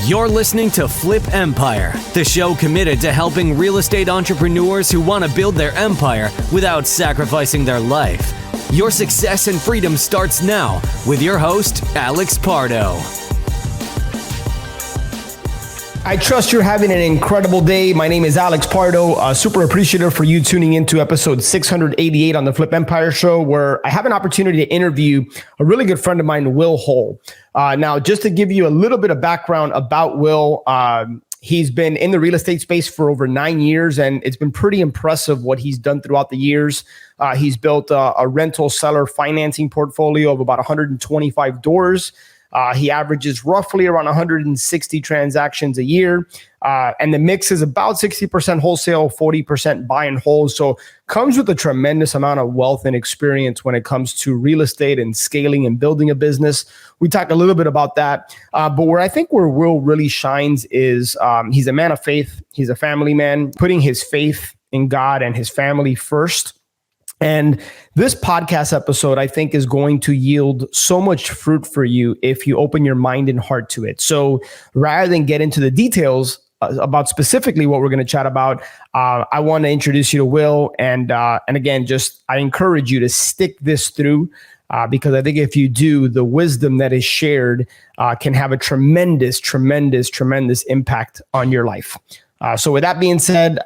You're listening to Flip Empire, the show committed to helping real estate entrepreneurs who want to build their empire without sacrificing their life. Your success and freedom starts now with your host, Alex Pardo. I trust you're having an incredible day. My name is Alex Pardo. Super appreciative for you tuning into episode 688 on the Flip Empire Show, where I have an opportunity to interview a really good friend of mine, Will Hull. Now, just to give you a little bit of background about Will, he's been in the real estate space for over 9 years, and it's been pretty impressive what he's done throughout the years. He's built a rental seller financing portfolio of about 125 doors. He averages roughly around 160 transactions a year. And the mix is about 60% wholesale, 40% buy and hold. So comes with a tremendous amount of wealth and experience when it comes to real estate and scaling and building a business. We talk a little bit about that. But where I think where Will really shines is he's a man of faith. He's a family man, putting his faith in God and his family first. And this podcast episode, I think, is going to yield so much fruit for you if you open your mind and heart to it. So rather than get into the details about specifically what we're going to chat about, I want to introduce you to Will. And again, I encourage you to stick this through because I think if you do, the wisdom that is shared can have a tremendous impact on your life. So with that being said,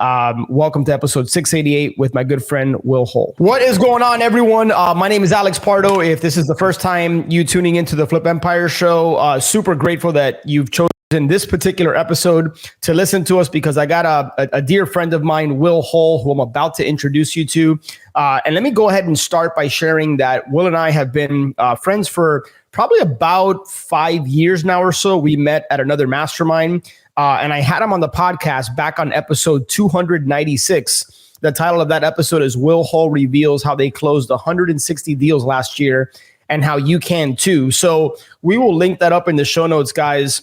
welcome to episode 688 with my good friend, Will Hull. What is going on, everyone? My name is Alex Pardo. If this is the first time you tuning into the Flip Empire Show, super grateful that you've chosen this particular episode to listen to us because I got a dear friend of mine, Will Hull, who I'm about to introduce you to. And let me go ahead and start by sharing that Will and I have been friends for probably about 5 years now or so. We met at another mastermind. And I had him on the podcast back on episode 296. The title of that episode is Will Hull Reveals How They Closed 160 Deals Last Year and How You Can Too. So we will link that up in the show notes, guys.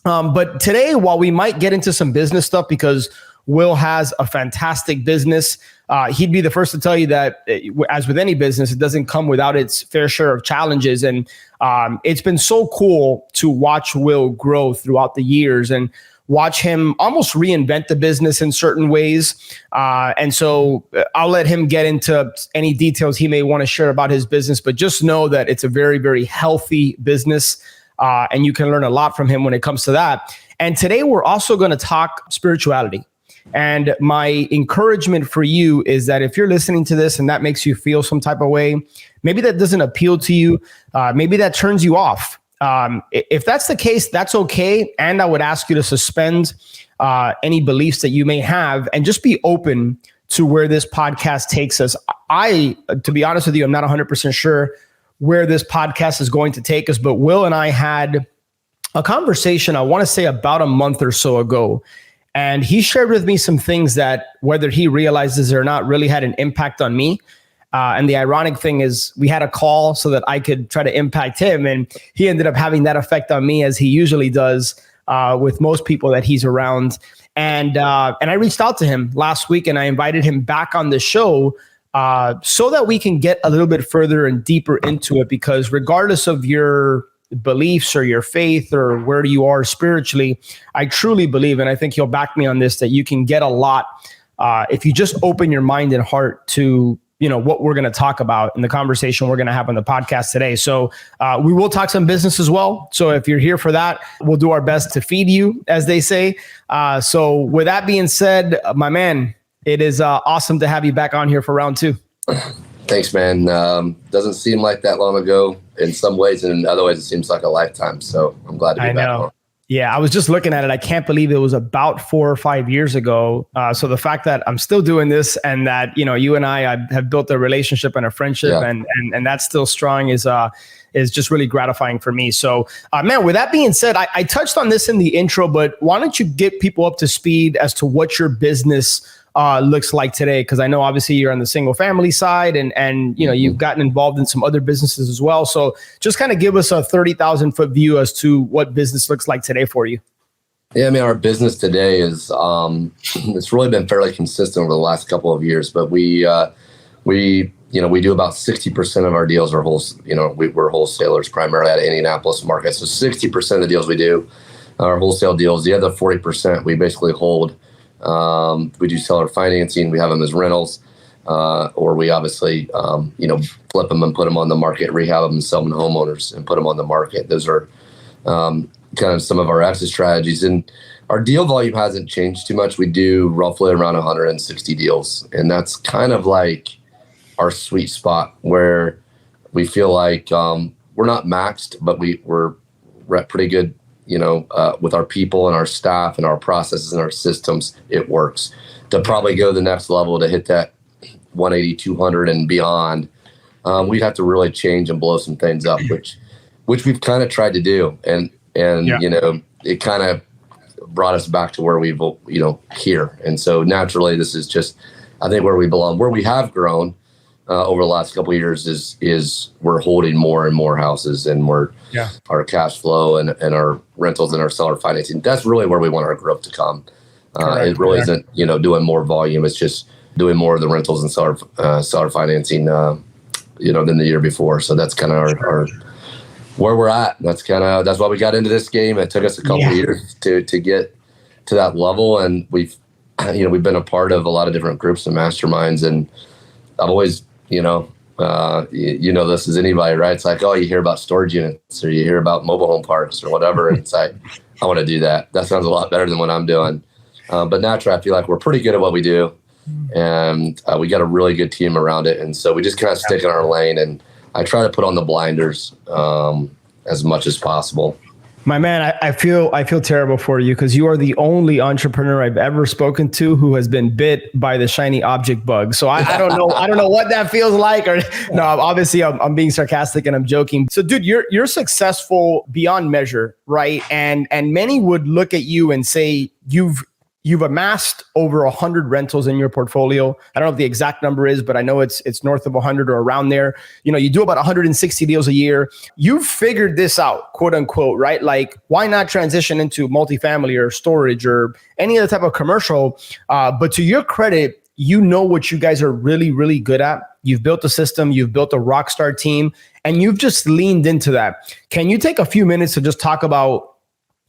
But today, while we might get into some business stuff because Will has a fantastic business, he'd be the first to tell you that as with any business, it doesn't come without its fair share of challenges. And it's been so cool to watch Will grow throughout the years and watch him almost reinvent the business in certain ways. And so I'll let him get into any details he may want to share about his business, but just know that it's a very, very healthy business. And you can learn a lot from him when it comes to that. And today we're also going to talk spirituality. And my encouragement for you is that if you're listening to this and that makes you feel some type of way, maybe that doesn't appeal to you, maybe that turns you off. If that's the case, that's okay. And I would ask you to suspend any beliefs that you may have and just be open to where this podcast takes us. To be honest with you, I'm not 100% sure where this podcast is going to take us, but Will and I had a conversation, I want to say about a month or so ago. And he shared with me some things that, whether he realizes or not, really had an impact on me. And the ironic thing is we had a call so that I could try to impact him. And he ended up having that effect on me, as he usually does with most people that he's around. And I reached out to him last week and I invited him back on the show so that we can get a little bit further and deeper into it. Because regardless of your beliefs or your faith or where you are spiritually, I truly believe, and I think he'll back me on this, that you can get a lot if you just open your mind and heart to what we're going to talk about in the conversation we're going to have on the podcast today. So we will talk some business as well. So if you're here for that, we'll do our best to feed you, as they say. So with that being said, my man, it is awesome to have you back on here for round two. Thanks, man. Doesn't seem like that long ago in some ways, and in other ways it seems like a lifetime. So I'm glad to be back on. Yeah, I was just looking at it. I can't believe it was about 4 or 5 years ago. So the fact that I'm still doing this and that you and I have built a relationship and a friendship, and that's still strong is just really gratifying for me. So, man, with that being said, I touched on this in the intro, but why don't you get people up to speed as to what your business looks like today? Because I know obviously you're on the single family side and you've gotten involved in some other businesses as well. So just kind of give us a 30,000 foot view as to what business looks like today for you. Yeah, I mean, our business today is it's really been fairly consistent over the last couple of years, but we do about 60% of our deals are we're wholesalers primarily out of Indianapolis market. So 60% of the deals we do our wholesale deals. The other 40% we basically hold. We do seller financing. We have them as rentals, or we obviously, flip them and put them on the market, rehab them and sell them to homeowners and put them on the market. Those are kind of some of our exit strategies. And our deal volume hasn't changed too much. We do roughly around 160 deals. And that's kind of like our sweet spot where we feel like we're not maxed, but we're at pretty good, with our people and our staff and our processes and our systems. It works. To probably go to the next level to hit that 180, 200 and beyond, we'd have to really change and blow some things up, which we've kind of tried to do. And it kind of brought us back to where we've, here. And so naturally, this is just, I think, where we belong. Where we have grown over the last couple of years is we're holding more and more houses, and our cash flow and our rentals and our seller financing. That's really where we want our growth to come. It really isn't, doing more volume. It's just doing more of the rentals and seller financing, than the year before. So that's kind of our where we're at. That's why we got into this game. It took us a couple of years to get to that level, and we've been a part of a lot of different groups and masterminds. And I've always, this as anybody, right? It's like, oh, you hear about storage units or you hear about mobile home parks or whatever. And it's like, I want to do that. That sounds a lot better than what I'm doing. But naturally, I feel like we're pretty good at what we do, and we got a really good team around it. And so we just kind of stick in our lane, and I try to put on the blinders as much as possible. My man, I feel terrible for you, because you are the only entrepreneur I've ever spoken to who has been bit by the shiny object bug. So I don't know. I don't know what that feels like. Or no, obviously I'm being sarcastic and I'm joking. So dude, you're successful beyond measure, right? And many would look at you and say you've amassed over 100 rentals in your portfolio. I don't know what the exact number is, but I know it's north of 100 or around there. You do about 160 deals a year. You've figured this out, quote unquote, right? Like, why not transition into multifamily or storage or any other type of commercial? But to your credit, what you guys are really, really good at. You've built a system, you've built a rock star team, and you've just leaned into that. Can you take a few minutes to just talk about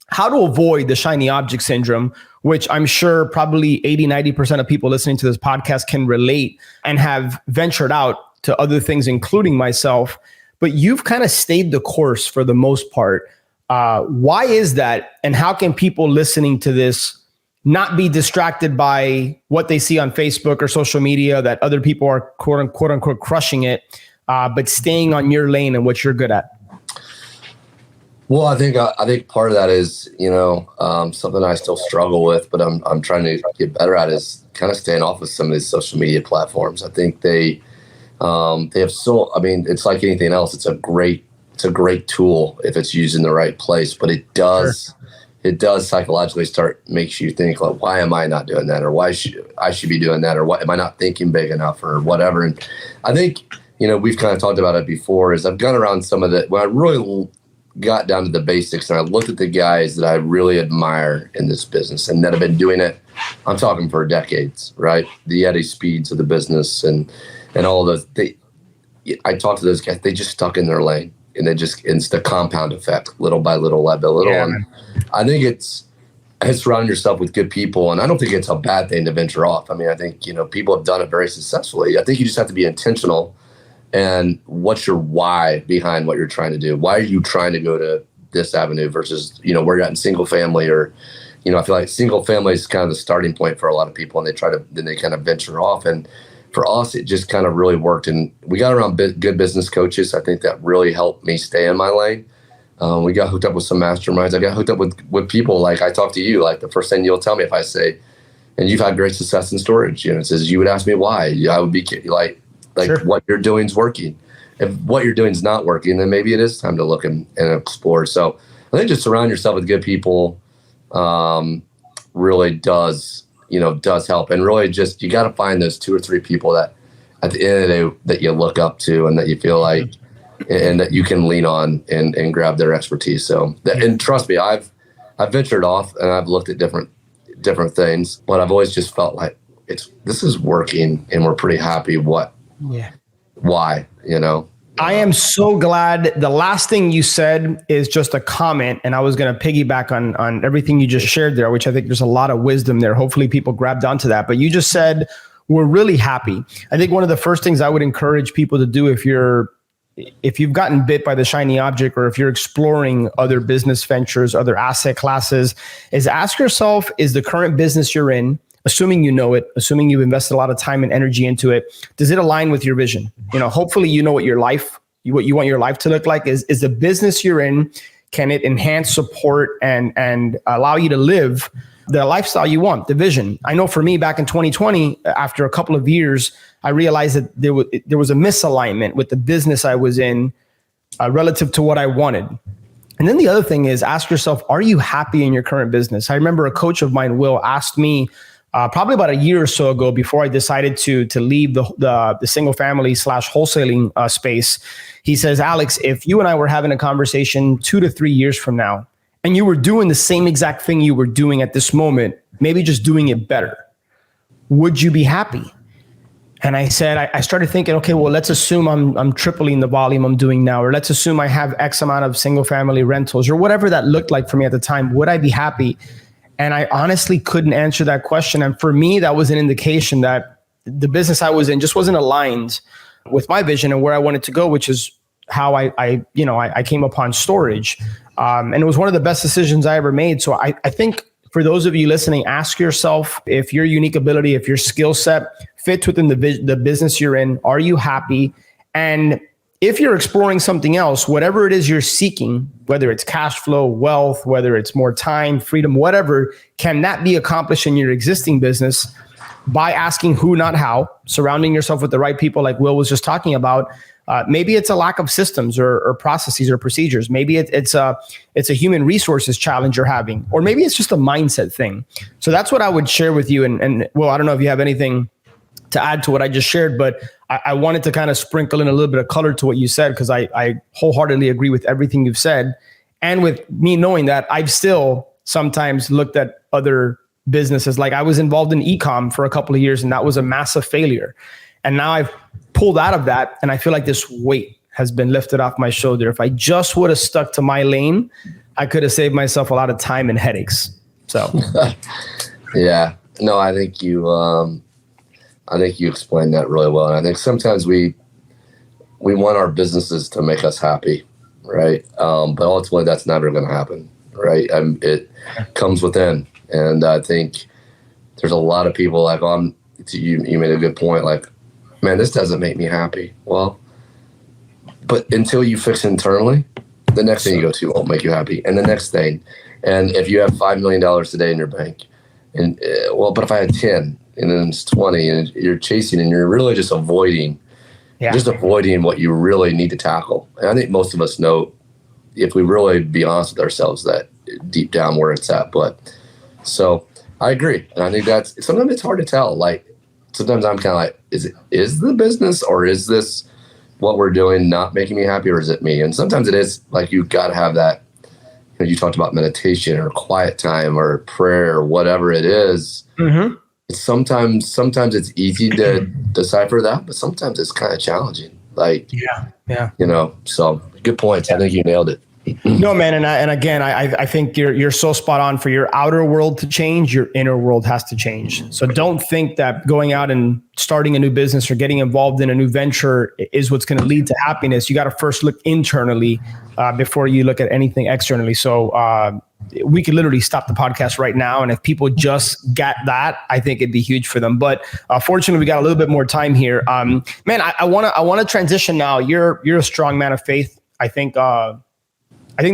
how to avoid the shiny object syndrome, which I'm sure probably 80-90% of people listening to this podcast can relate and have ventured out to other things, including myself, but you've kind of stayed the course for the most part. Why is that? And how can people listening to this not be distracted by what they see on Facebook or social media that other people are quote unquote crushing it, but staying on your lane and what you're good at? Well, I think part of that is, something I still struggle with, but I'm trying to get better at, is kind of staying off of some of these social media platforms. I think they have it's like anything else. It's a great tool if it's used in the right place, but it does psychologically makes you think, like, why am I not doing that? Or why I should be doing that? Or what am I not thinking big enough or whatever? And I think, we've kind of talked about it before, is I've gone around some of the, when I really got down to the basics and I looked at the guys that I really admire in this business and that have been doing it, I'm talking for decades, right? The Eddie Speeds of the business and all those. I talked to those guys, they just stuck in their lane, and it's the compound effect, little by little, by little. Yeah, and I think it's surrounding yourself with good people. And I don't think it's a bad thing to venture off. I mean, I think, people have done it very successfully. I think you just have to be intentional. And what's your why behind what you're trying to do? Why are you trying to go to this avenue versus, where you're at in single family, or, I feel like single family is kind of the starting point for a lot of people, and then they kind of venture off. And for us, it just kind of really worked. And we got around good business coaches. I think that really helped me stay in my lane. We got hooked up with some masterminds. I got hooked up with people like I talk to you. Like, the first thing you'll tell me if I say, and you've had great success in storage units, is you would ask me why. I would be like, sure, what you're doing is working. If what you're doing is not working, then maybe it is time to look and explore. So I think just surround yourself with good people really does help. And really just, you got to find those 2 or 3 people that at the end of the day that you look up to and that you feel like, and that you can lean on and grab their expertise. So, and trust me, I've ventured off and I've looked at different things, but I've always just felt like this is working and we're pretty happy. Why, I am so glad. The last thing you said is just a comment, and I was going to piggyback on everything you just shared there, which I think there's a lot of wisdom there. Hopefully people grabbed onto that. But you just said, we're really happy. I think one of the first things I would encourage people to do if you've gotten bit by the shiny object, or if you're exploring other business ventures, other asset classes, is ask yourself, is the current business you're in, assuming you know it, assuming you've invested a lot of time and energy into it, does it align with your vision? Hopefully you know what you want your life to look like. Is the business you're in, can it enhance, support, and allow you to live the lifestyle you want, the vision? I know for me, back in 2020, after a couple of years, I realized that there was a misalignment with the business I was in relative to what I wanted. And then the other thing is, ask yourself, are you happy in your current business? I remember a coach of mine, Will, asked me probably about a year or so ago, before I decided to leave the single family / wholesaling space. He says, Alex, if you and I were having a conversation 2 to 3 years from now, and you were doing the same exact thing you were doing at this moment, maybe just doing it better, would you be happy? And I said, I started thinking, okay, well, let's assume I'm tripling the volume I'm doing now, or let's assume I have X amount of single family rentals, or whatever that looked like for me at the time. Would I be happy? And I honestly couldn't answer that question. And for me, that was an indication that the business I was in just wasn't aligned with my vision and where I wanted to go, which is how I came upon storage. And it was one of the best decisions I ever made. So I think for those of you listening, ask yourself if your unique ability, if your skill set fits within the business you're in, are you happy? And if you're exploring something else, whatever it is you're seeking, whether it's cash flow, wealth, whether it's more time, freedom, whatever, can that be accomplished in your existing business by asking who, not how, surrounding yourself with the right people like Will was just talking about? Maybe it's a lack of systems or processes or procedures. Maybe it's a human resources challenge you're having, or maybe it's just a mindset thing. So that's what I would share with you. And Will, I don't know if you have anything to add to what I just shared, but I wanted to kind of sprinkle in a little bit of color to what you said, because I wholeheartedly agree with everything you've said. And with me knowing that, I've still sometimes looked at other businesses. Like I was involved in e-com for a couple of years, and that was a massive failure. And now I've pulled out of that, and I feel like this weight has been lifted off my shoulder. If I just would have stuck to my lane, I could have saved myself a lot of time and headaches. So, yeah, no, I think you explained that really well. And I think sometimes we want our businesses to make us happy, right? But ultimately, that's never going to happen, right? It comes within, and I think there's a lot of people like you made a good point, like, man, this doesn't make me happy. Well, but until you fix internally, the next thing you go to won't make you happy. And the next thing, and if you have $5 million today in your bank, and but if I had 10 and then it's 20, and you're chasing and you're really just avoiding what you really need to tackle. And I think most of us know, if we really be honest with ourselves, that deep down where it's at. But so I agree. And I think sometimes it's hard to tell. Like, sometimes I'm kind of like, is the business, or is this what we're doing not making me happy, or is it me? And sometimes it is. Like, you've got to have that, you talked about meditation or quiet time or prayer or whatever it is. Mm-hmm. Sometimes it's easy to decipher that, but sometimes it's kind of challenging. Like, yeah. So good points. I think you nailed it. No, man. And again, I think you're so spot on. For your outer world to change, your inner world has to change. So don't think that going out and starting a new business or getting involved in a new venture is what's going to lead to happiness. You got to first look internally before you look at anything externally. So we could literally stop the podcast right now. And if people just get that, I think it'd be huge for them. But fortunately, we got a little bit more time here. Man, I want to transition now. You're a strong man of faith. I think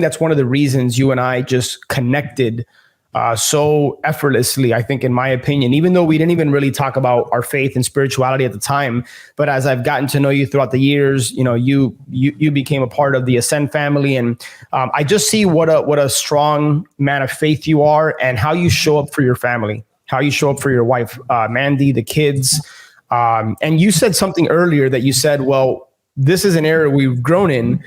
that's one of the reasons you and I just connected so effortlessly, I think, in my opinion, even though we didn't even really talk about our faith and spirituality at the time. But as I've gotten to know you throughout the years, you became a part of the Ascend family. And I just see what a strong man of faith you are, and how you show up for your family, how you show up for your wife, Mandy, the kids. And you said something earlier that you said, well, this is an area we've grown in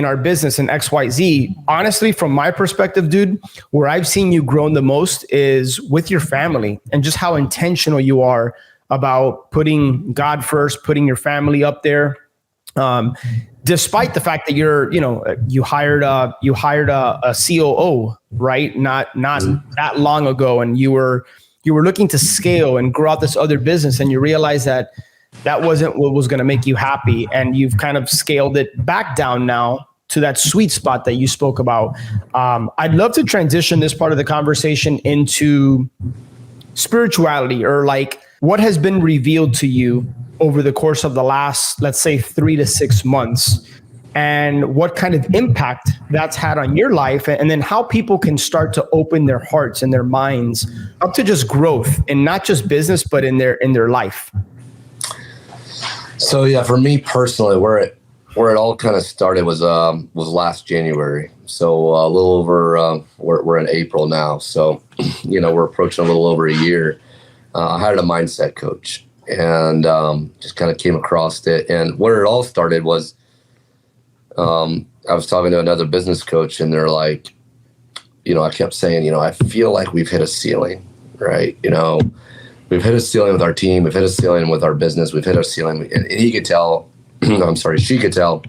our business in XYZ. Honestly, from my perspective, dude, where I've seen you grown the most is with your family, and just how intentional you are about putting God first, putting your family up there. despite the fact that you hired a COO, right? Not that long ago, and you were looking to scale and grow out this other business, and you realized that wasn't what was going to make you happy, and you've kind of scaled it back down now to that sweet spot that you spoke about. I'd love to transition this part of the conversation into spirituality, or like what has been revealed to you over the course of the last, let's say, 3 to 6 months, and what kind of impact that's had on your life, and then how people can start to open their hearts and their minds up to just growth, and not just business, but in their life. So yeah, for me personally, where it all kind of started was last January. So a little over, we're in April now. So, we're approaching a little over a year. I hired a mindset coach, and just kind of came across it. And where it all started was, I was talking to another business coach, and they're like, I kept saying, I feel like we've hit a ceiling, right? We've hit a ceiling with our team. We've hit a ceiling with our business. We've hit a ceiling. And he could tell, she could tell,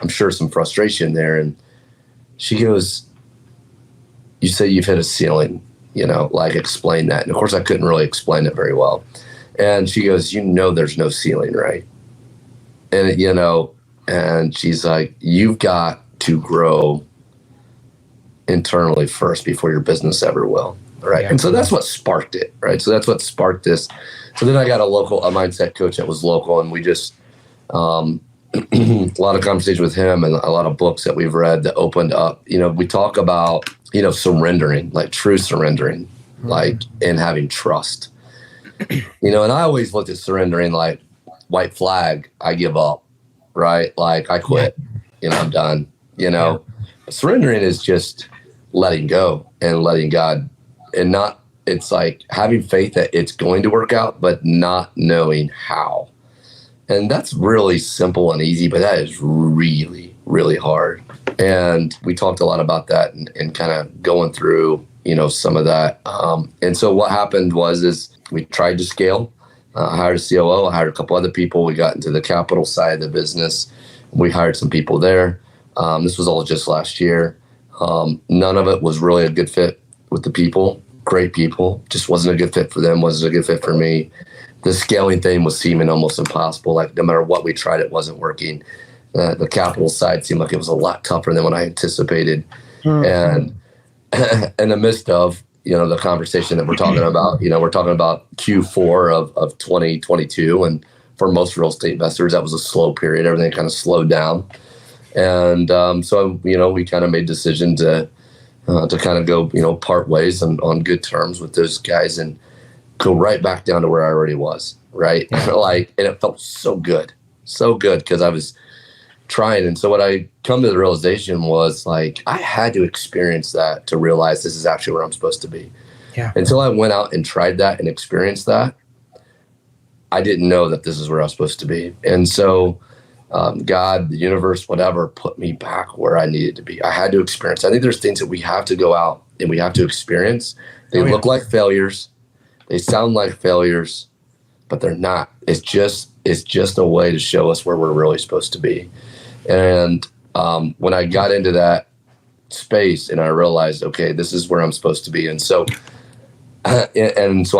I'm sure, some frustration there. And she goes, you say you've hit a ceiling, like explain that. And of course I couldn't really explain it very well. And she goes, there's no ceiling, right? And, and she's like, you've got to grow internally first before your business ever will. Right. And so that's what sparked it. Right. So that's what sparked this. So then I got a mindset coach that was local, and we just, a lot of conversation with him, and a lot of books that we've read that opened up, we talk about, surrendering, like true surrendering, like, and having trust, and I always looked at surrendering like white flag. I give up. Right. Like I quit, I'm done, Surrendering is just letting go and letting God. And it's like having faith that it's going to work out, but not knowing how. And that's really simple and easy, but that is really, really hard. And we talked a lot about that, and kind of going through, some of that. And so what happened is we tried to scale. I hired a COO. I hired a couple other people. We got into the capital side of the business. We hired some people there. This was all just last year. None of it was really a good fit with the people. Great people, just wasn't a good fit for them, wasn't a good fit for me. The scaling thing was seeming almost impossible. Like no matter what we tried, it wasn't working. The capital side seemed like it was a lot tougher than what I anticipated. And in the midst of, the conversation that we're talking about, we're talking about Q4 of 2022. And for most real estate investors, that was a slow period. Everything kind of slowed down. And so, we kind of made a decision to kind of go, part ways on good terms with those guys, and go right back down to where I already was. Right. And it felt so good because I was trying. And so what I come to the realization was like, I had to experience that to realize this is actually where I'm supposed to be. Yeah. Until I went out and tried that and experienced that, I didn't know that this is where I was supposed to be. And so God, the universe, whatever, put me back where I needed to be. I had to experience. I think there's things that we have to go out and we have to experience. They look like failures. They sound like failures, but they're not. It's just a way to show us where we're really supposed to be. And when I got into that space and I realized, okay, this is where I'm supposed to be. And so I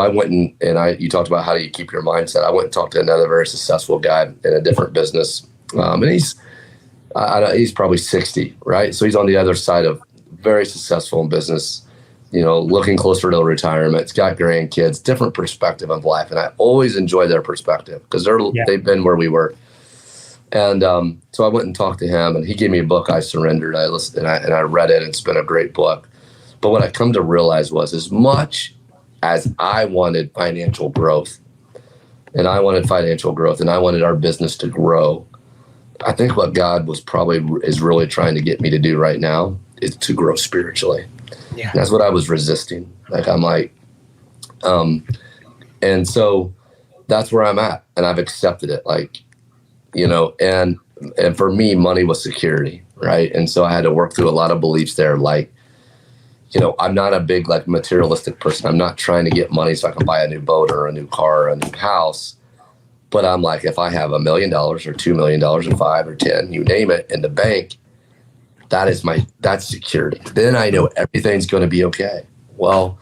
went and you talked about how do you keep your mindset. I went and talked to another very successful guy in a different business. And he's probably 60, right? So he's on the other side of very successful in business, looking closer to retirement. He's got grandkids, different perspective of life. And I always enjoy their perspective because they've been where we were. And so I went and talked to him, and he gave me a book, I Surrendered. I listened and I read it, and it's been a great book. But what I come to realize was, as much as I wanted financial growth, and I wanted our business to grow, I think what God is really trying to get me to do right now is to grow spiritually. Yeah. And that's what I was resisting. And so that's where I'm at, and I've accepted it. And for me, money was security, right? And so I had to work through a lot of beliefs there. I'm not a big materialistic person. I'm not trying to get money so I can buy a new boat or a new car or a new house. But I'm like, if I have $1 million or $2 million or 5 or 10, you name it, in the bank, that's security. Then I know everything's going to be okay. Well,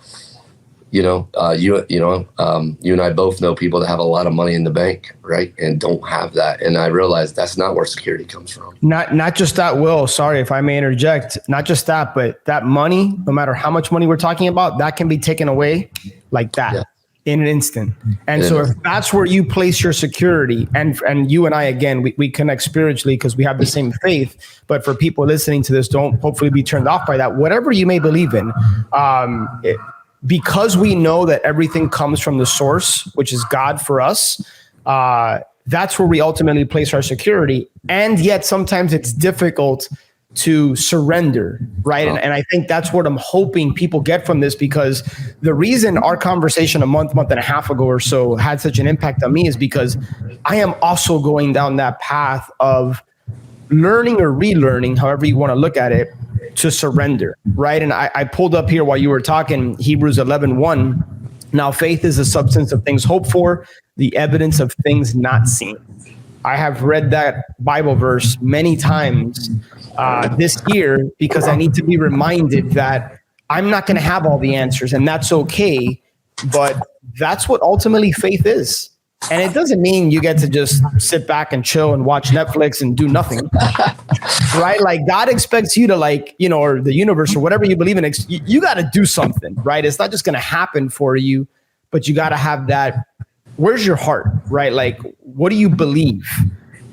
you and I both know people that have a lot of money in the bank, right? And don't have that. And I realized that's not where security comes from. Not just that, Will, sorry if I may interject, not just that, but that money, no matter how much money we're talking about, that can be taken away like that in an instant. And so if that's where you place your security, and you and I, again, we connect spiritually because we have the same faith, but for people listening to this, don't hopefully be turned off by that. Whatever you may believe in, because we know that everything comes from the source, which is God for us, that's where we ultimately place our security. And yet sometimes it's difficult to surrender, right? And I think that's what I'm hoping people get from this, because the reason our conversation a month and a half ago or so had such an impact on me is because I am also going down that path of learning or relearning, however you want to look at it, to surrender, right? And I pulled up here while you were talking, Hebrews 11:1. Now, faith is the substance of things hoped for, the evidence of things not seen. I have read that Bible verse many times this year because I need to be reminded that I'm not going to have all the answers, and that's okay. But that's what ultimately faith is. And it doesn't mean you get to just sit back and chill and watch Netflix and do nothing, right? Like God expects you to, like, or the universe or whatever you believe in, you got to do something, right? It's not just going to happen for you, but you got to have that. Where's your heart, right? Like, what do you believe?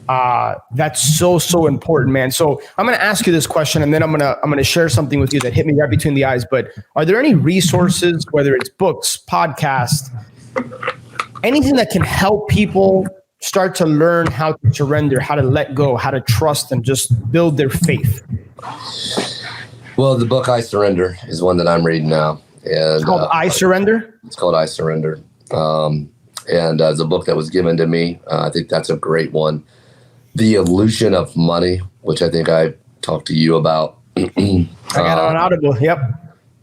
That's so important, man. So I'm going to ask you this question, and then I'm going to share something with you that hit me right between the eyes. But are there any resources, whether it's books, podcasts, anything that can help people start to learn how to surrender, how to let go, how to trust, and just build their faith? Well, the book I Surrender is one that I'm reading now. And, it's called I Surrender? It's called I Surrender. And it's a book that was given to me. I think that's a great one. The Illusion of Money, which I think I talked to you about. I got it on Audible. Yep.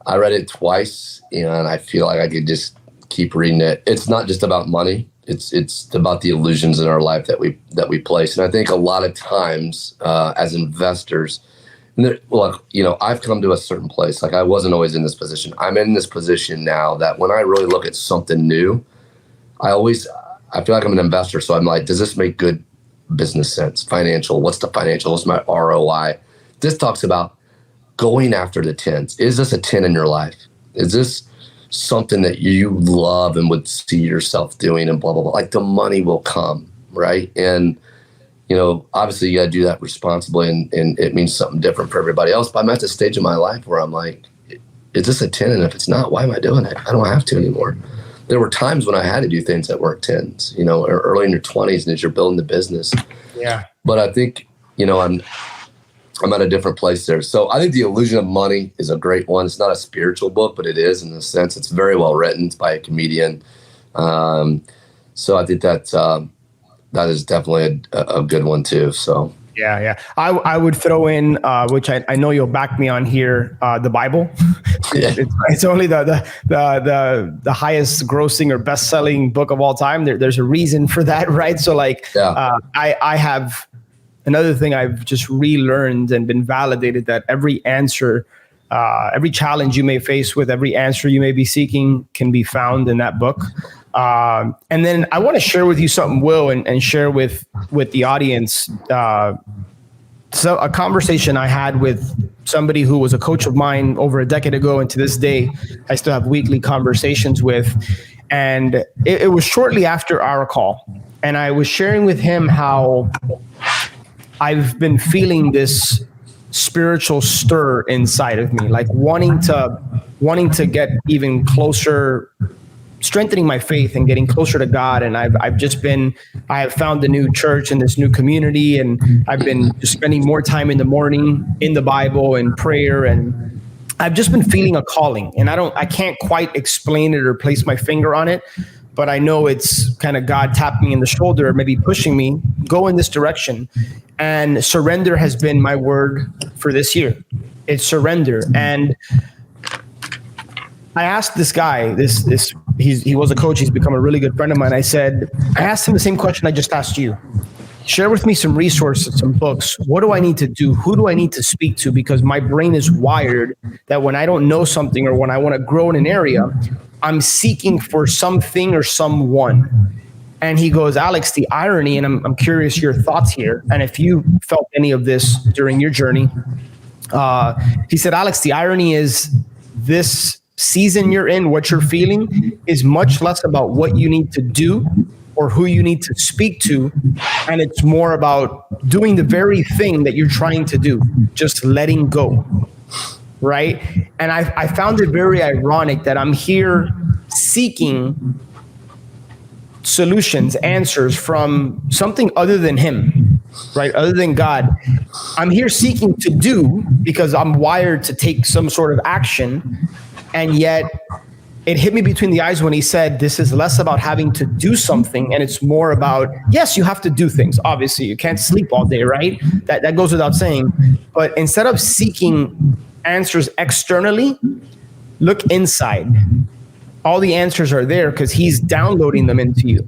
I read it twice, and I feel like I could just keep reading it. It's not just about money. It's about the illusions in our life that we place. And I think a lot of times as investors, I've come to a certain place. Like, I wasn't always in this position. I'm in this position now that when I really look at something new, I feel like I'm an investor. So I'm like, does this make good business sense? Financial, what's the financial? What's my ROI? This talks about going after the 10s. Is this a 10 in your life? Is this something that you love and would see yourself doing, and blah, blah, blah? Like, the money will come, right? And, obviously you got to do that responsibly, and it means something different for everybody else. But I'm at the stage of my life where I'm like, is this a 10? And if it's not, why am I doing it? I don't have to anymore. There were times when I had to do things that weren't 10s, or early in your 20s, and as you're building the business. Yeah. But I think, I'm at a different place there. So I think The Illusion of Money is a great one. It's not a spiritual book, but it is, in a sense. It's very well written. It's by a comedian. So I think that is definitely a good one too. So yeah. I would throw in, which I know you'll back me on here, the Bible. Yeah. It's only the highest grossing or best selling book of all time. There's a reason for that, right? So I have another thing I've just relearned and been validated, that every answer, every challenge you may face with, every answer you may be seeking can be found in that book. And then I want to share with you something, Will, and share with the audience. So a conversation I had with somebody who was a coach of mine over a decade ago, and to this day, I still have weekly conversations with. And it was shortly after our call. And I was sharing with him how I've been feeling this spiritual stir inside of me, like wanting to get even closer, strengthening my faith and getting closer to God. And I have found a new church and this new community, and I've been just spending more time in the morning in the Bible and prayer, and I've just been feeling a calling. And I can't quite explain it or place my finger on it, but I know it's kind of God tapping me in the shoulder, maybe pushing me, go in this direction. And surrender has been my word for this year. It's surrender. And I asked this guy, this he was a coach. He's become a really good friend of mine. I asked him the same question I just asked you. Share with me some resources, some books. What do I need to do? Who do I need to speak to? Because my brain is wired that when I don't know something or when I want to grow in an area, I'm seeking for something or someone. And he goes, Alex, the irony, and I'm curious your thoughts here, and if you felt any of this during your journey. He said, Alex, the irony is this season you're in, what you're feeling is much less about what you need to do or who you need to speak to. And it's more about doing the very thing that you're trying to do, just letting go. Right. And I found it very ironic that I'm here seeking solutions, answers from something other than him, right? Other than God. I'm here seeking to do because I'm wired to take some sort of action. And yet it hit me between the eyes when he said, this is less about having to do something. And it's more about, yes, you have to do things. Obviously, you can't sleep all day, right? That goes without saying. But instead of seeking answers externally, look inside. All the answers are there because he's downloading them into you.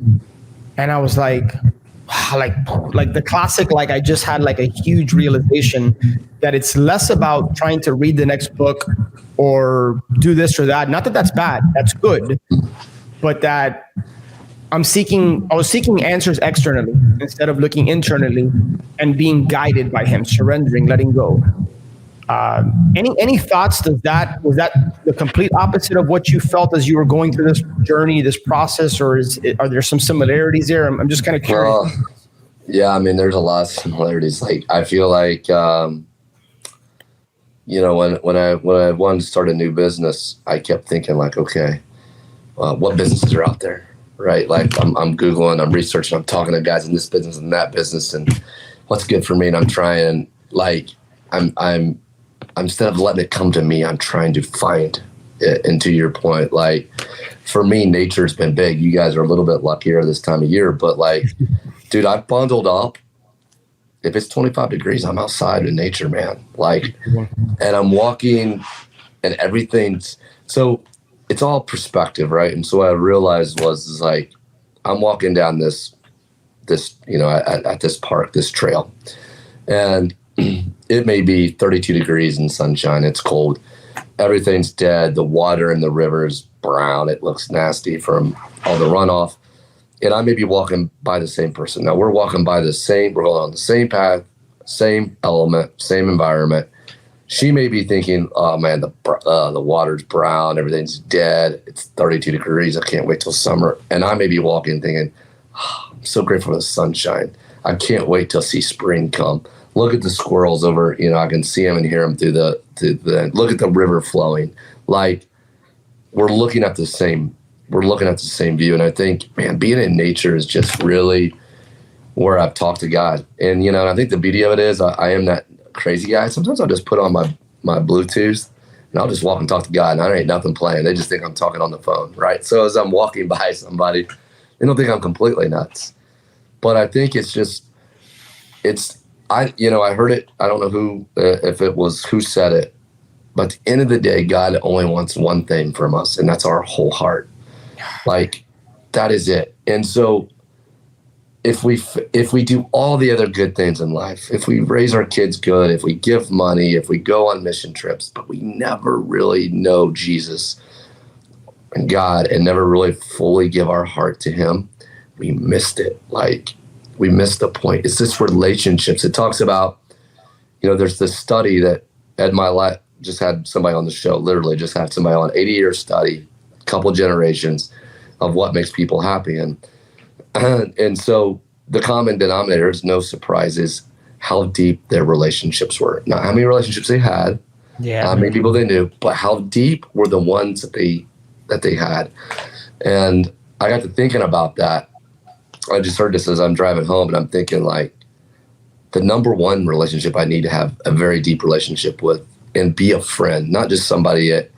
And I was like the classic, like I just had like a huge realization that it's less about trying to read the next book or do this or that. Not that that's bad, that's good, but that I was seeking answers externally instead of looking internally and being guided by him, surrendering, letting go. Any thoughts? Was that the complete opposite of what you felt as you were going through this journey, this process, or are there some similarities there? I'm just kind of curious. Yeah, I mean, there's a lot of similarities. Like, I feel like, when I wanted to start a new business, I kept thinking like, okay, what businesses are out there, right? Like, I'm Googling, I'm researching, I'm talking to guys in this business and that business, and what's good for me. And I'm trying, like, I'm instead of letting it come to me, I'm trying to find it. And to your point, like, for me, nature's been big. You guys are a little bit luckier this time of year, but like, dude, I've bundled up. If it's 25 degrees, I'm outside in nature, man. Like, and I'm walking and everything's, so it's all perspective, right? And so what I realized is like, I'm walking down this, at this park, this trail, and it may be 32 degrees and sunshine. It's cold. Everything's dead. The water in the river is brown. It looks nasty from all the runoff. And I may be walking by the same person. Now we're walking by we're going on the same path, same element, same environment. She may be thinking, oh man, the water's brown. Everything's dead. It's 32 degrees. I can't wait till summer. And I may be walking thinking, oh, I'm so grateful for the sunshine. I can't wait till see spring come. Look at the squirrels over, I can see them and hear them through the look at the river flowing. Like, we're looking at the same view. And I think, man, being in nature is just really where I've talked to God. And, I think the beauty of it is I am that crazy guy. Sometimes I'll just put on my Bluetooth and I'll just walk and talk to God, and I ain't nothing playing. They just think I'm talking on the phone, right? So as I'm walking by somebody, they don't think I'm completely nuts. But I think I heard it. I don't know who said it, but at the end of the day, God only wants one thing from us, and that's our whole heart. Like, that is it. And so if we do all the other good things in life, if we raise our kids good, if we give money, if we go on mission trips, but we never really know Jesus and God and never really fully give our heart to him, we missed it. Like, we missed the point. It's just relationships. It talks about, there's this study that Ed Milet just had somebody on the show, literally just had somebody on, 80-year study, a couple generations of what makes people happy. And so the common denominator is no surprise is how deep their relationships were. Not how many relationships they had, how many people they knew, but how deep were the ones that they had. And I got to thinking about that. I just heard this as I'm driving home, and I'm thinking, like, the number one relationship I need to have a very deep relationship with and be a friend, not just somebody that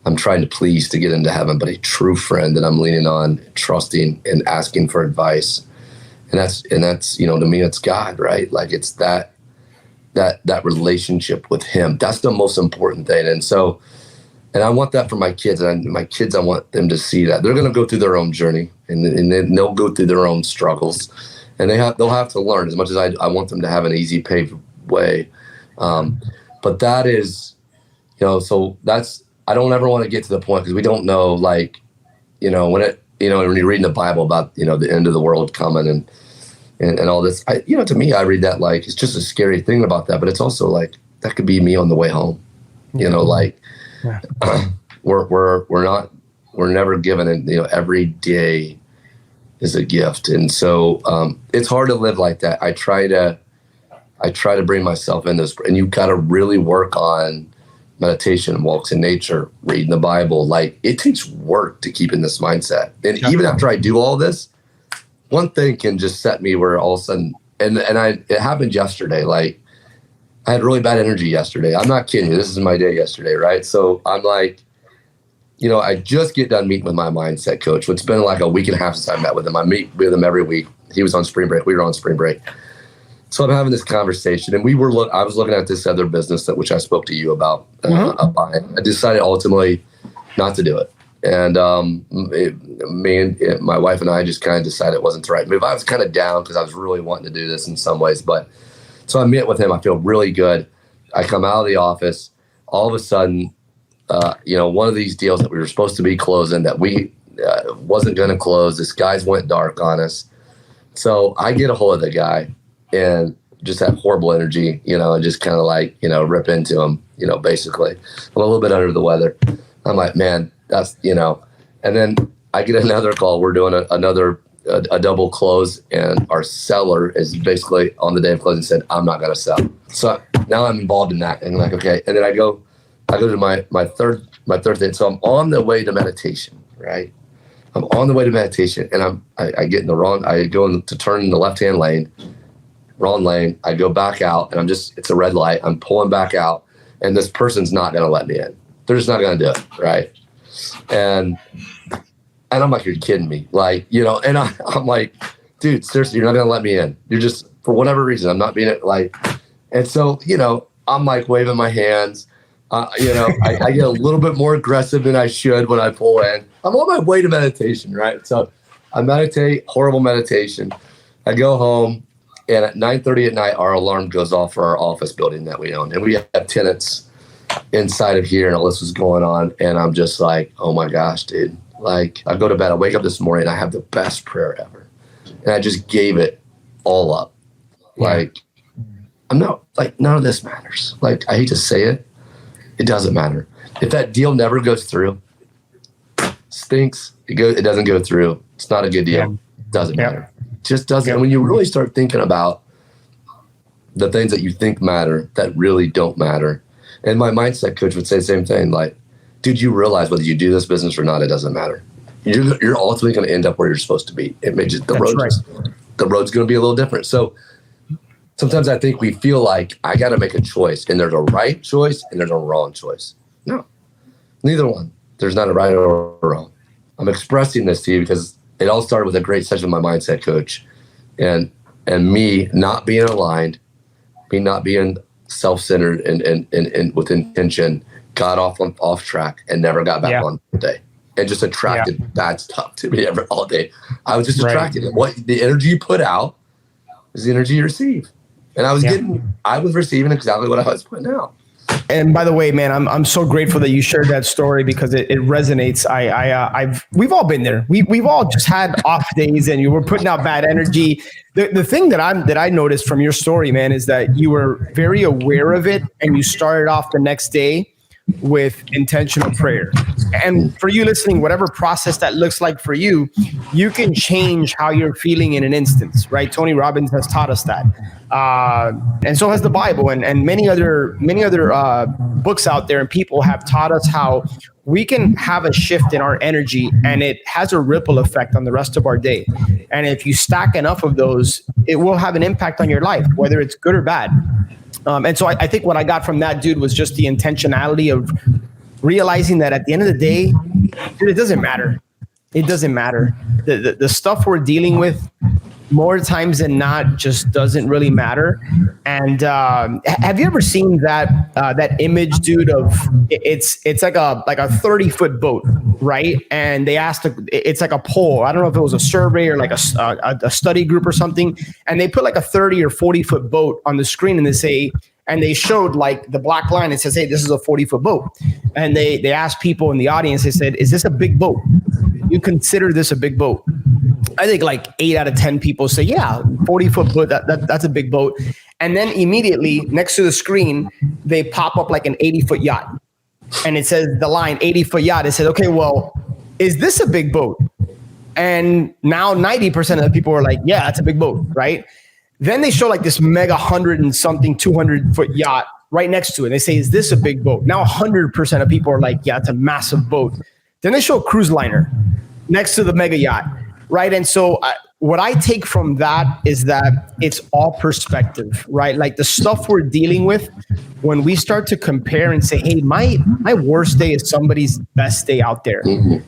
I'm trying to please to get into heaven, but a true friend that I'm leaning on, trusting, and asking for advice. And that's to me, it's God, right? Like, it's that relationship with him. That's the most important thing. And so And I want that for my kids. And my kids, I want them to see that. They're going to go through their own journey, and then they'll go through their own struggles. And they'll have to learn, as much as I want them to have an easy paved way. But that is, so that's, I don't ever want to get to the point, because we don't know, like, when you're reading the Bible about, the end of the world coming and all this, to me, I read that like, it's just a scary thing about that, but it's also like, that could be me on the way home, like, we're never given it, every day is a gift. And so, it's hard to live like that. I try to bring myself in this, and you got to really work on meditation, walks in nature, reading the Bible. Like, it takes work to keep in this mindset. And even after I do all this, one thing can just set me where all of a sudden, it happened yesterday. Like, I had really bad energy yesterday. I'm not kidding you. This is my day yesterday, right? So I'm like, I just get done meeting with my mindset coach. It's been like a week and a half since I met with him. I meet with him every week. He was on spring break. We were on spring break. So I'm having this conversation, and I was looking at this other business which I spoke to you about. I decided ultimately not to do it. And my wife and I just kind of decided it wasn't the right move. I was kind of down because I was really wanting to do this in some ways. But so I met with him. I feel really good. I come out of the office. All of a sudden, one of these deals that we were supposed to be closing that we wasn't going to close, the skies went dark on us. So I get a hold of the guy and just have horrible energy, and just kind of like, rip into him, basically. I'm a little bit under the weather. I'm like, man, that's, and then I get another call. We're doing a double close, and our seller is basically on the day of closing said, I'm not going to sell. So now I'm involved in that, and like, okay. And then I go to my third thing. So I'm on the way to meditation, right? I'm on the way to meditation, and I get in I go to turn in the left-hand lane, wrong lane. I go back out, and it's a red light. I'm pulling back out, and this person's not going to let me in. They're just not going to do it, right? And I'm like, you're kidding me. Like, and I'm like, dude, seriously, you're not going to let me in. You're just, for whatever reason, I'm not being like, and so, I'm like waving my hands. I get a little bit more aggressive than I should when I pull in. I'm on my way to meditation, right? So I meditate, horrible meditation. I go home, and at 9:30 at night, our alarm goes off for our office building that we own. And we have tenants inside of here, and all this was going on. And I'm just like, oh my gosh, dude. Like, I go to bed, I wake up this morning, and I have the best prayer ever. And I just gave it all up. Like, none of this matters. Like, I hate to say it. It doesn't matter. If that deal never goes through, stinks. It doesn't go through. It's not a good deal. It doesn't matter. It just doesn't. And when you really start thinking about the things that you think matter that really don't matter, and my mindset coach would say the same thing. Like, dude, you realize whether you do this business or not, it doesn't matter. You're ultimately going to end up where you're supposed to be. It may just the road's going to be a little different. So sometimes I think we feel like I got to make a choice, and there's a right choice and there's a wrong choice. No, neither one. There's not a right or a wrong. I'm expressing this to you because it all started with a great session with my mindset coach, and me not being aligned, me not being self-centered and with intention, got off track and never got back on the day, and just attracted bad stuff to me all day. I was just attracted. What the energy you put out is the energy you receive. And I was receiving exactly what I was putting out. And by the way, man, I'm so grateful that you shared that story because it resonates. We've all been there. We've all just had off days, and you were putting out bad energy. The thing that I noticed from your story, man, is that you were very aware of it, and you started off the next day with intentional prayer. And for you listening, whatever process that looks like for you, you can change how you're feeling in an instance, right? Tony Robbins has taught us that. And so has the Bible and many other books out there, and people have taught us how we can have a shift in our energy, and it has a ripple effect on the rest of our day. And if you stack enough of those, it will have an impact on your life, whether it's good or bad. And so I think what I got from that dude was just the intentionality of realizing that at the end of the day, dude, it doesn't matter. It doesn't matter. The stuff we're dealing with, more times than not just doesn't really matter. And have you ever seen that image, dude? Of it's like a 30-foot boat, right? And they asked, it's like a poll. I don't know if it was a survey or like a study group or something. And they put like a 30 or 40-foot boat on the screen, and they showed like the black line. It says, hey, this is a 40-foot boat. And they asked people in the audience, they said, is this a big boat? You consider this a big boat? I think like 8 out of 10 people say, yeah, 40-foot boat, that's a big boat. And then immediately next to the screen, they pop up like an 80-foot yacht. And it says the line 80-foot yacht. It says, okay, well, is this a big boat? And now 90% of the people are like, yeah, that's a big boat, right? Then they show like this mega 100 and something 200-foot yacht right next to it. They say, is this a big boat? Now 100% of people are like, yeah, it's a massive boat. Then they show a cruise liner next to the mega yacht, right? And so what I take from that is that it's all perspective, right? Like the stuff we're dealing with, when we start to compare and say, hey, my worst day is somebody's best day out there. Mm-hmm.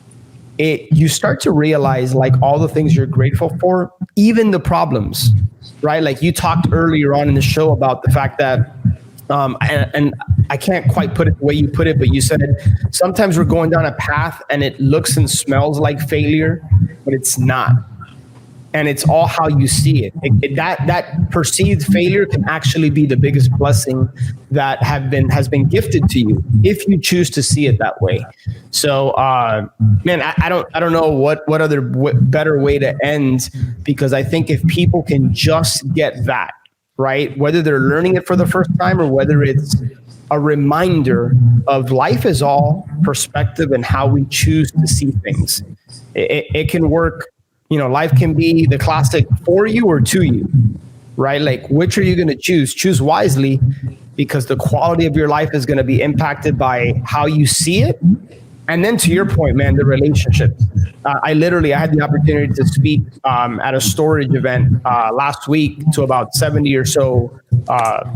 You start to realize like all the things you're grateful for, even the problems, right? Like you talked earlier on in the show about the fact that, and I can't quite put it the way you put it, but you said sometimes we're going down a path and it looks and smells like failure, but it's not. And it's all how you see it. That perceived failure can actually be the biggest blessing that has been gifted to you if you choose to see it that way. So, man, I don't know what other better way to end, because I think if people can just get that, right, whether they're learning it for the first time or whether it's a reminder of life is all perspective and how we choose to see things, it can work. You know, life can be the classic for you or to you, right? Like, which are you going to choose? Choose wisely, because the quality of your life is going to be impacted by how you see it. And then to your point, man, the relationship. I had the opportunity to speak at a storage event last week to about 70 or so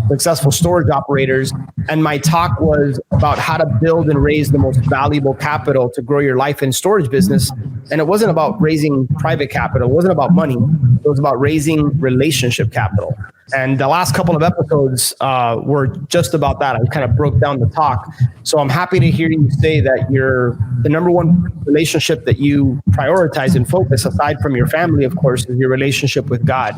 successful storage operators. And my talk was about how to build and raise the most valuable capital to grow your life in storage business. And it wasn't about raising private capital. It wasn't about money. It was about raising relationship capital. And the last couple of episodes were just about that. I kind of broke down the talk. So I'm happy to hear you say that the number one relationship that you prioritize and focus, aside from your family, of course, is your relationship with God.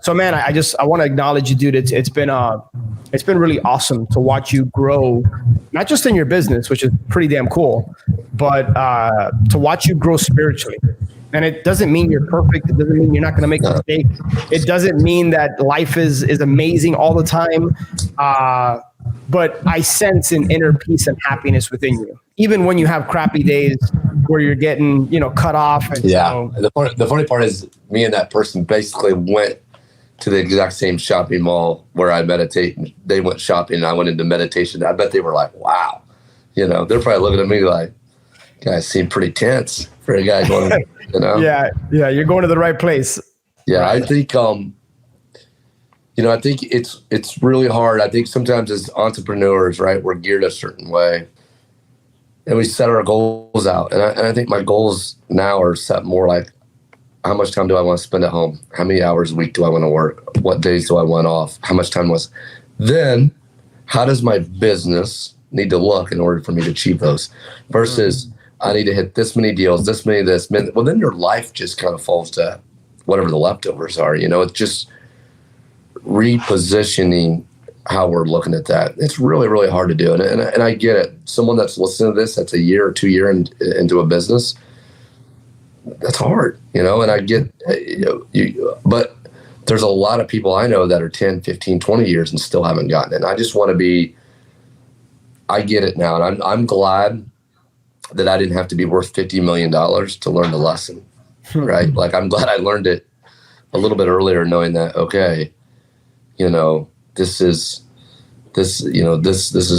So, man, I want to acknowledge you, dude. It's been really awesome to watch you grow, not just in your business, which is pretty damn cool, but to watch you grow spiritually. And it doesn't mean you're perfect. It doesn't mean you're not going to make mistakes. It doesn't mean that life is amazing all the time. But I sense an inner peace and happiness within you, even when you have crappy days where you're getting, cut off. And yeah. The funny part is me and that person basically went to the exact same shopping mall where I meditate. And they went shopping and I went into meditation. I bet they were like, wow. They're probably looking at me like, guys seem pretty tense for a guy going, Yeah, you're going to the right place. Yeah, right. I think, I think it's really hard. I think sometimes as entrepreneurs, right, we're geared a certain way and we set our goals out. And I think my goals now are set more like, how much time do I want to spend at home? How many hours a week do I want to work? What days do I want off? How much time was? Then how does my business need to look in order for me to achieve those? Versus I need to hit this many deals, this many, this many. Well, then your life just kind of falls to whatever the leftovers are. It's just repositioning how we're looking at that. It's really, really hard to do. And I get it. Someone that's listening to this, that's a year or 2 year into a business, that's hard, and I get, but there's a lot of people I know that are 10, 15, 20 years and still haven't gotten it. And I just want to I get it now. And I'm glad that I didn't have to be worth $50 million to learn the lesson, right? Like, I'm glad I learned it a little bit earlier, knowing that, okay, this is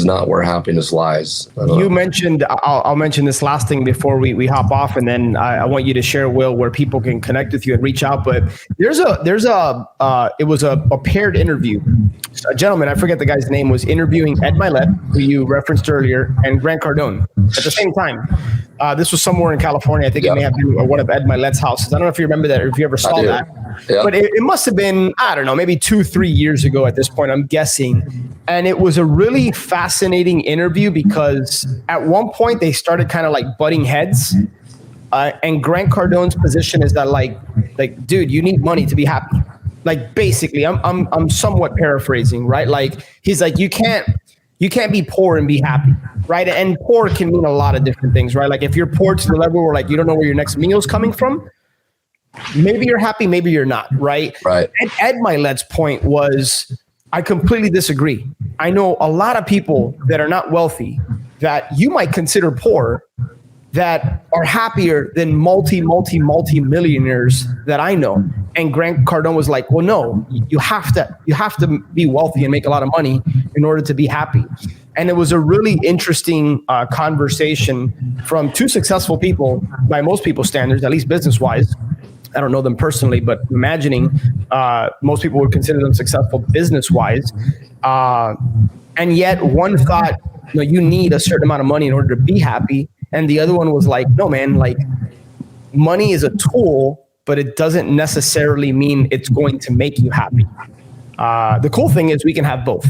not where happiness lies. You mentioned, I'll mention this last thing before we hop off, and then I want you to share, Will, where people can connect with you and reach out. But it was a paired interview. A gentleman, I forget the guy's name, was interviewing Ed Milet, who you referenced earlier, and Grant Cardone at the same time. This was somewhere in California. I think it may have been one of Ed Milet's houses. I don't know if you remember that or if you ever saw that. Yeah. But it must have been, I don't know, maybe 2-3 years ago at this point, I'm guessing. And it was a really fascinating interview because at one point they started kind of like butting heads. And Grant Cardone's position is that like, dude, you need money to be happy. Like basically, I'm somewhat paraphrasing, right? Like he's like, you can't be poor and be happy, right? And poor can mean a lot of different things, right? Like if you're poor to the level where like you don't know where your next meal is coming from, maybe you're happy, maybe you're not, right? Right. Ed Milet's point was, I completely disagree. I know a lot of people that are not wealthy that you might consider poor that are happier than multi-millionaires that I know. And Grant Cardone was like, well, no, you have to be wealthy and make a lot of money in order to be happy. And it was a really interesting conversation from two successful people by most people's standards, at least business-wise. I don't know them personally, but imagining most people would consider them successful business-wise. And yet one thought, you need a certain amount of money in order to be happy. And the other one was like, no, man, like money is a tool, but it doesn't necessarily mean it's going to make you happy. The cool thing is we can have both,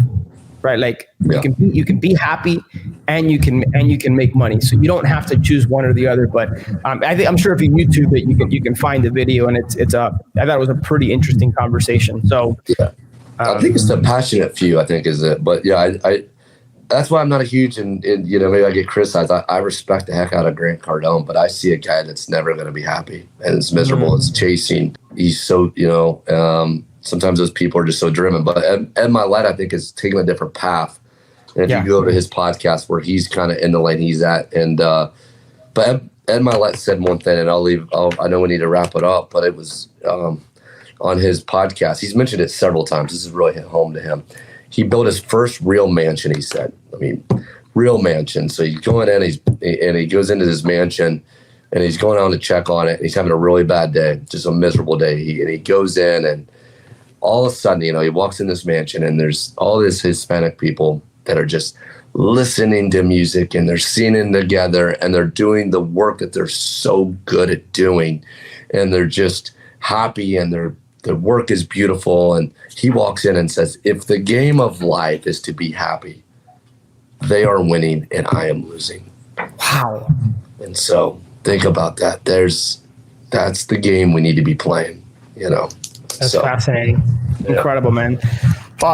right? Like you can be happy and you can make money. So you don't have to choose one or the other. But I'm sure if you YouTube it, you can find the video, and I thought it was a pretty interesting conversation. So I think it's the passionate few, I think is it. But yeah, I that's why I'm not a huge, and maybe I get criticized. I respect the heck out of Grant Cardone, but I see a guy that's never going to be happy and it's miserable. It's chasing. He's so, sometimes those people are just so driven. But Ed Milet, I think, is taking a different path. And if you go to his podcast where he's kind of in the lane he's at, and but Ed Milet said one thing, and I know we need to wrap it up, but it was on his podcast. He's mentioned it several times. This has really hit home to him. He built his first real mansion, he said. I mean, real mansion. So he's going in, he goes into this mansion, and he's going on to check on it. And he's having a really bad day, just a miserable day. He goes in, and all of a sudden, he walks in this mansion, and there's all this Hispanic people that are just listening to music, and they're singing together, and they're doing the work that they're so good at doing, and they're just happy, and their work is beautiful. And he walks in and says, if the game of life is to be happy, they are winning and I am losing. Wow. And so think about that. That's the game we need to be playing, That's fascinating. Incredible, man.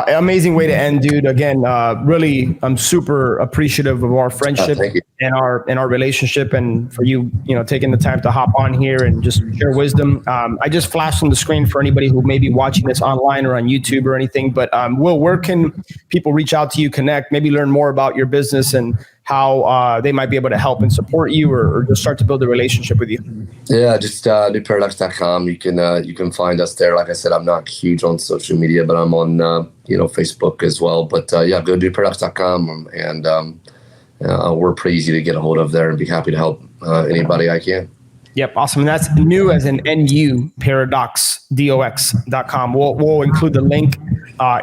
Amazing way to end, dude. Again, really, I'm super appreciative of our friendship and our relationship, and for you, taking the time to hop on here and just share wisdom. I just flashed on the screen for anybody who may be watching this online or on YouTube or anything. But Will, where can people reach out to you, connect, maybe learn more about your business and how they might be able to help and support you, or just start to build a relationship with you? Yeah, just newparadox.com. You can find us there. Like I said, I'm not huge on social media, but I'm on Facebook as well. But go to newparadox.com, and we're pretty easy to get a hold of there, and be happy to help anybody I can. Yep, awesome. And that's new as in NU, paradox.com. We'll include the link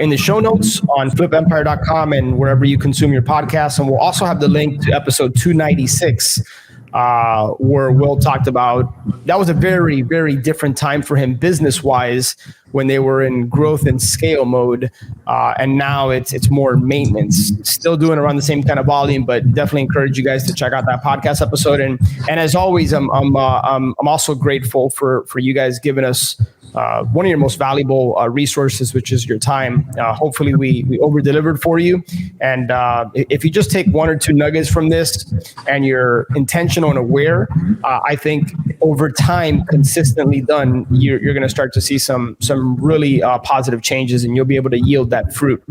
in the show notes on flipempire.com and wherever you consume your podcasts. And we'll also have the link to episode 296, where Will talked about, that was a very, very different time for him business-wise when they were in growth and scale mode. And now it's more maintenance, still doing around the same kind of volume, but definitely encourage you guys to check out that podcast episode. And as always, I'm also grateful for you guys giving us one of your most valuable resources, which is your time. Hopefully we over-delivered for you. And if you just take one or two nuggets from this and you're intentional and aware, I think over time, consistently done, you're going to start to see some really positive changes, and you'll be able to yield that fruit.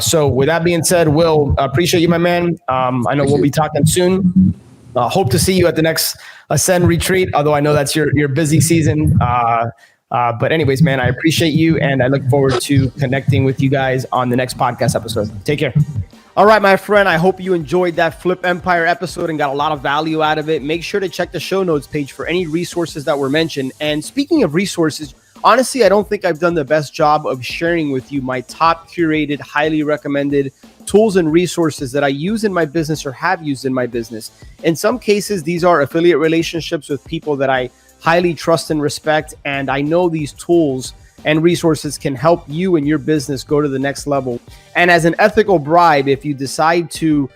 So with that being said, Will, appreciate you, my man. I know we'll be talking soon. Hope to see you at the next Ascend retreat, although I know that's your busy season. But anyways, man, I appreciate you, and I look forward to connecting with you guys on the next podcast episode. Take care. All right, my friend, I hope you enjoyed that Flip Empire episode and got a lot of value out of it. Make sure to check the show notes page for any resources that were mentioned. And speaking of resources, honestly, I don't think I've done the best job of sharing with you my top curated, highly recommended tools and resources that I use in my business or have used in my business. In some cases, these are affiliate relationships with people that I highly trust and respect, and I know these tools and resources can help you and your business go to the next level. And as an ethical bribe, if you decide to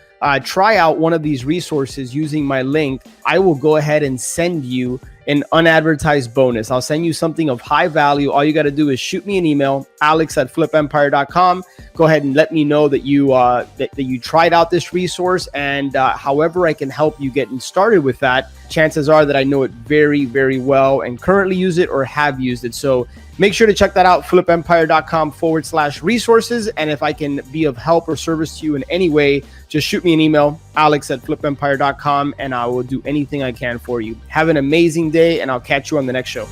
try out one of these resources using my link, I will go ahead and send you an unadvertised bonus. I'll send you something of high value. All you got to do is shoot me an email, alex@flipempire.com. Go ahead and let me know that you that you tried out this resource, and however I can help you getting started with that, chances are that I know it very, very well and currently use it or have used it. So make sure to check that out, flipempire.com/resources. And if I can be of help or service to you in any way, just shoot me an email, alex@flipempire.com, and I will do anything I can for you. Have an amazing day, and I'll catch you on the next show.